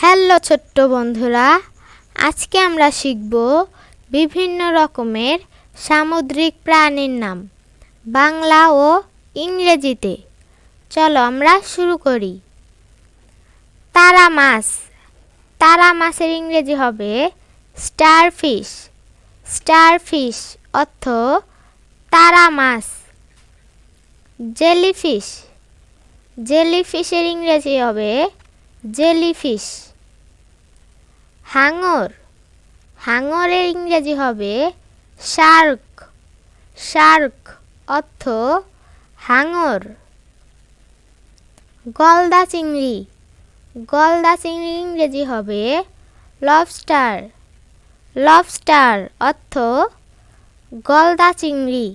Hello ছোট্ট বন্ধুরা, আজকে আমরা শিখব বিভিন্ন রকমের সামুদ্রিক প্রাণীর নাম বাংলা ও ইংরেজিতে। চলো আমরা শুরু করি। তারা মাছ। তারা মাছের ইংরেজি হবে স্টারফিশ। স্টারফিশ অর্থ তারা মাছ। জেলিফিশ। জেলিফিশের ইংরেজি হবে জেলিফিশ। হাঙর। হাঙরের ইংরেজি হবে শার্ক। শার্ক অর্থ হাঙর। গলদা চিংড়ি। গলদা চিংড়ির ইংরেজি হবে লবস্টার। লবস্টার অর্থ গলদা চিংড়ি।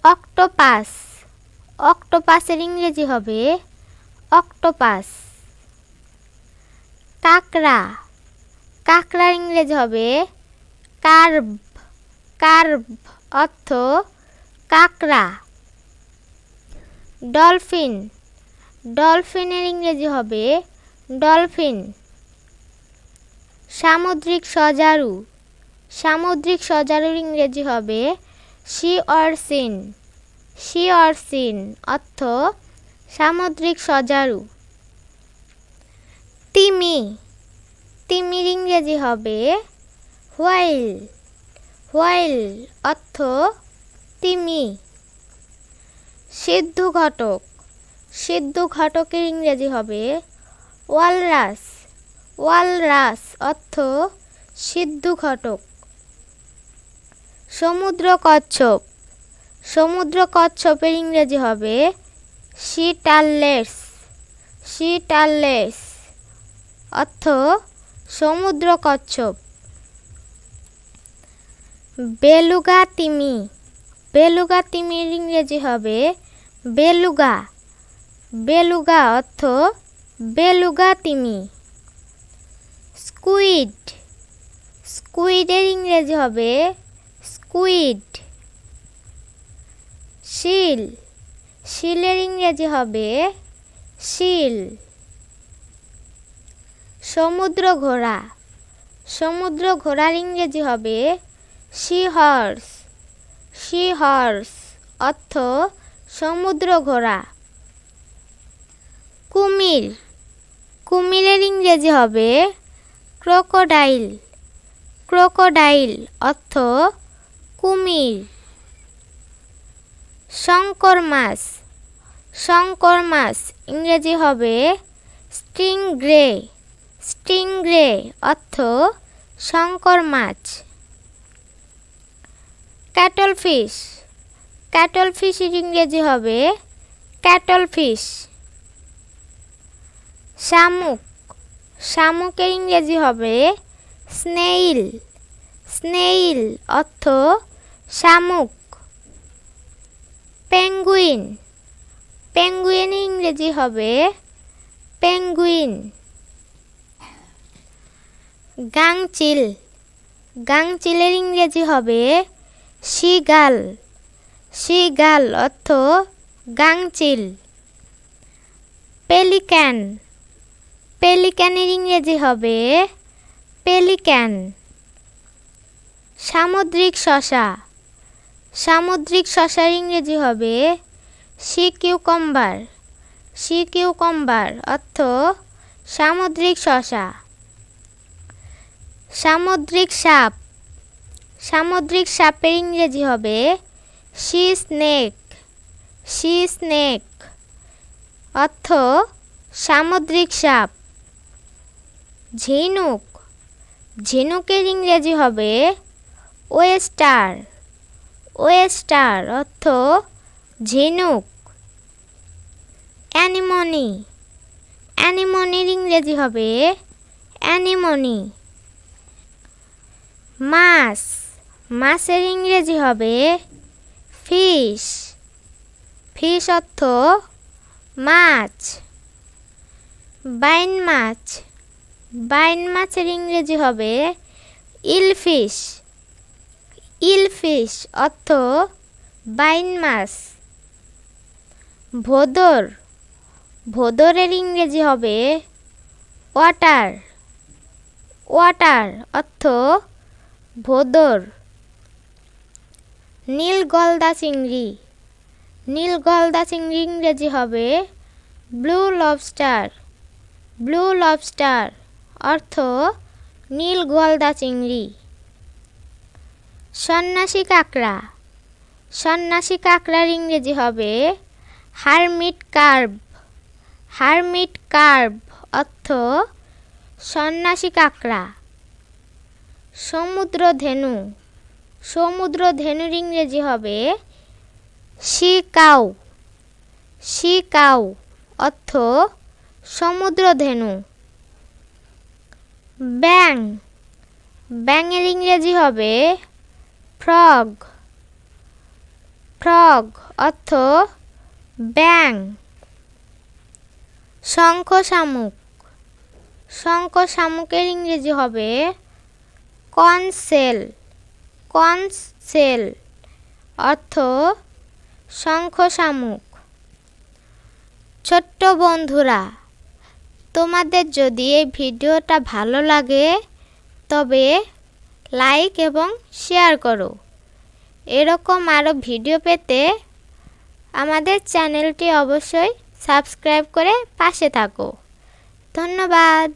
অক্টোপাস। অক্টোপাসের ইংরেজি হবে অক্টোপাস। কাঁকড়া। কাঁকড়ার ইংরেজি হবে কার্ভ। কার্ভ অর্থ কাঁকড়া। ডলফিন। ডলফিনের ইংরেজি হবে ডলফিন। সামুদ্রিক সজারু। সামুদ্রিক সজারুর ইংরেজি হবে সি অর্চিন। সি অর্চিন অর্থ সামুদ্রিক সজারু। তিমি। তিমির ইংরেজি হবে হোয়াইল। হোয়াইল অর্থ তিমি। সিদ্ধ ঘটক। সিদ্ধ ঘটকের ইংরেজি হবে ওয়ালরাস। ওয়ালরাস অর্থ সিদ্ধ ঘটক। সমুদ্র কচ্ছপ। সমুদ্র কচ্ছপের ইংরেজি হবে সি টার্টলস। সি টার্টলস অর্থ সমুদ্র কচ্ছপ। বেলুগা তিমি। বেলুগা তিমির ইংরেজি হবে বেলুগা। বেলুগা অর্থ বেলুগা তিমি। স্কুইড। স্কুইডের ইংরেজি হবে স্কুইড। শিল। শিলের ইংরেজি হবে শিল। সমুদ্র ঘোড়া। সমুদ্র ঘোড়ার ইংরেজি হবে সি হর্স। সি হর্স অর্থ সমুদ্র ঘোড়া। কুমির। কুমিরের ইংরেজি হবে ক্রোকোডাইল। ক্রোকোডাইল অর্থ কুমির। শঙ্কর মাছ। শঙ্কর মাছ ইংরেজি হবে স্টিংরে। স্টিংরে অর্থ শঙ্কর মাছ। Cuttlefish. ক্যাটল ফিশের ইংরেজি হবে ক্যাটল ফিশ। শামুক। শামুকের ইংরেজি হবে স্নেইল। স্নেইল অর্থ শামুক। পেঙ্গুইন। পেঙ্গুইনের ইংরেজি হবে পেঙ্গুইন। গাংচিল। গাংচিলের ইংরেজি হবে সিগাল। সিগাল অর্থ গাংচিল। পেলিক্যান। পেলিক্যানের ইংরেজি হবে পেলিক্যান। সামুদ্রিক শসা। সামুদ্রিক শসার ইংরেজি হবে সি কিউকাম্বার। সি কিউকাম্বার অর্থ সামুদ্রিক শসা। সামুদ্রিক সাপ। সামুদ্রিক সাপের ইংরেজি হবে সি স্নেক। সি স্নেক অর্থ সামুদ্রিক সাপ। ঝিনুক। ঝিনুকের ইংরেজি হবে ওয়েস্টার। ওয়েস্টার অর্থ ঝিনুক। অ্যানিমনি। অ্যানিমনির ইংরেজি হবে অ্যানিমনি। মাছ। মাছের ইংরেজি হবে ফিশ। ফিশ অর্থ মাছ। বাইন মাছ। বাইন মাছের ইংরেজি হবে ইলফিশ। ইলফিশ অর্থ বাইন মাছ। ভোদর। ভোদরের ইংরেজি হবে ওয়াটার ওয়াটার অর্থ ভোঁদর। নীল গলদা চিংড়ি নীল গলদা চিংড়ি ইংরেজি হবে ব্লু লবস্টার। ব্লু লবস্টার অর্থ নীল গলদা চিংড়ি। সন্ন্যাসী কাঁকড়া সন্ন্যাসী কাঁকড়ার ইংরেজি হবে হারমিট কার্ভ। হারমিট কার্ভ অর্থ সন্ন্যাসী কাঁকড়া। সমুদ্র ধেনু সমুদ্র ধেনুর ইংরেজি হবে সি কাউ। সি কাউ অর্থ সমুদ্র ধেনু। ব্যাং ব্যাঙের ইংরেজি হবে ফ্রগ। ফ্রগ অর্থ ব্যাং। শঙ্খ শামুক শঙ্খ শামুকের ইংরেজি হবে কনসেল। কনসেল অর্থ শঙ্খ শামুক। ছোট্ট বন্ধুরা, তোমাদের যদি এই ভিডিওটা ভালো লাগে তবে লাইক এবং শেয়ার করো। এরকম আরও ভিডিও পেতে আমাদের চ্যানেলটি অবশ্যই সাবস্ক্রাইব করে পাশে থাকো। ধন্যবাদ।